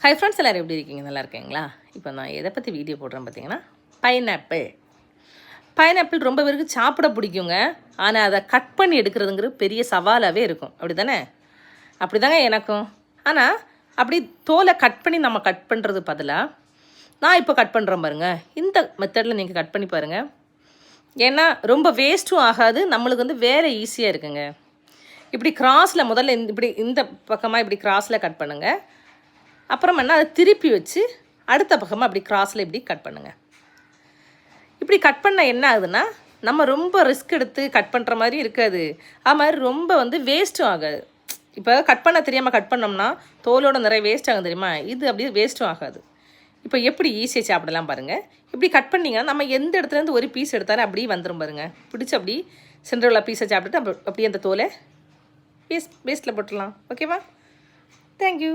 Hi friends, எல்லோரும் எப்படி இருக்கீங்க? நல்லா இருக்கீங்களா? இப்போ நான் எதை பற்றி வீடியோ போடுறேன் பார்த்தீங்கன்னா, பைனாப்பிள் ரொம்ப பேருக்கு சாப்பிட பிடிக்குங்க. ஆனால் அதை கட் பண்ணி எடுக்கிறதுங்கிற பெரிய சவாலாகவே இருக்கும். அப்படி தானே? அப்படி தாங்க எனக்கும். ஆனால் அப்படி தோலை கட் பண்ணி நம்ம கட் பண்ணுறது பதிலாக நான் இப்போ கட் பண்ணுறேன் பாருங்கள். இந்த மெத்தடில் நீங்கள் கட் பண்ணி பாருங்கள். ஏன்னா ரொம்ப வேஸ்ட்டும் ஆகாது, நம்மளுக்கு வந்து வேலை ஈஸியாக இருக்குங்க. இப்படி கிராஸில் முதல்ல இப்படி இந்த பக்கமாக இப்படி கிராஸில் கட் பண்ணுங்கள். அப்புறம் என்ன, அதை திருப்பி வச்சு அடுத்த பக்கமாக அப்படி கிராஸில் இப்படி கட் பண்ணுங்கள். இப்படி கட் பண்ண என்ன ஆகுதுன்னா, நம்ம ரொம்ப ரிஸ்க் எடுத்து கட் பண்ணுற மாதிரி இருக்காது. அது மாதிரி ரொம்ப வந்து வேஸ்ட்டும் ஆகாது. இப்போ கட் பண்ண தெரியாமல் கட் பண்ணோம்னா தோலோட நிறைய வேஸ்ட் ஆகும் தெரியுமா? இது அப்படியே வேஸ்ட்டும் ஆகாது. இப்போ எப்படி ஈஸியாக சாப்பிடலாம் பாருங்கள். இப்படி கட் பண்ணிங்கன்னா நம்ம எந்த இடத்துலேருந்து ஒரு பீஸ் எடுத்தாலும் அப்படியே வந்துடும் பாருங்கள். பிடிச்சி அப்படி சென்டர் உள்ள பீஸை சாப்பிட்டுட்டு அப்படியே அந்த தோலை வேஸ்ட்டில் போட்டுடலாம். ஓகேவா? தேங்க்யூ.